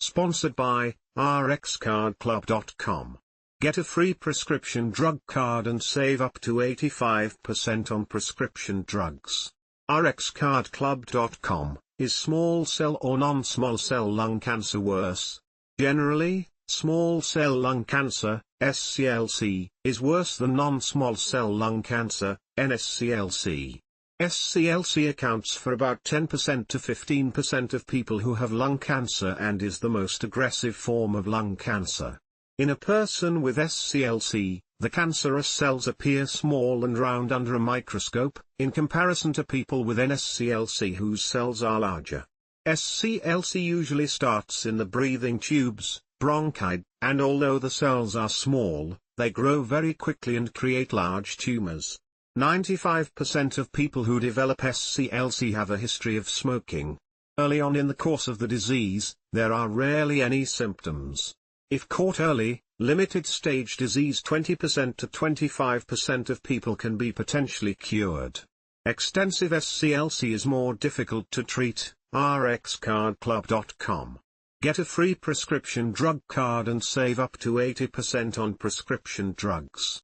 Sponsored by RxCardClub.com. Get a free prescription drug card and save up to 85% on prescription drugs. RxCardClub.com. Is small cell or non-small cell lung cancer worse? Generally, small cell lung cancer, SCLC, is worse than non-small cell lung cancer, NSCLC. SCLC accounts for about 10% to 15% of people who have lung cancer and is the most aggressive form of lung cancer. In a person with SCLC, the cancerous cells appear small and round under a microscope, in comparison to people with NSCLC whose cells are larger. SCLC usually starts in the breathing tubes, bronchi, and although the cells are small, they grow very quickly and create large tumors. 95% of people who develop SCLC have a history of smoking. Early on in the course of the disease, there are rarely any symptoms. If caught early, limited-stage disease 20% to 25% of people can be potentially cured. Extensive SCLC is more difficult to treat. RxCardClub.com. Get a free prescription drug card and save up to 80% on prescription drugs.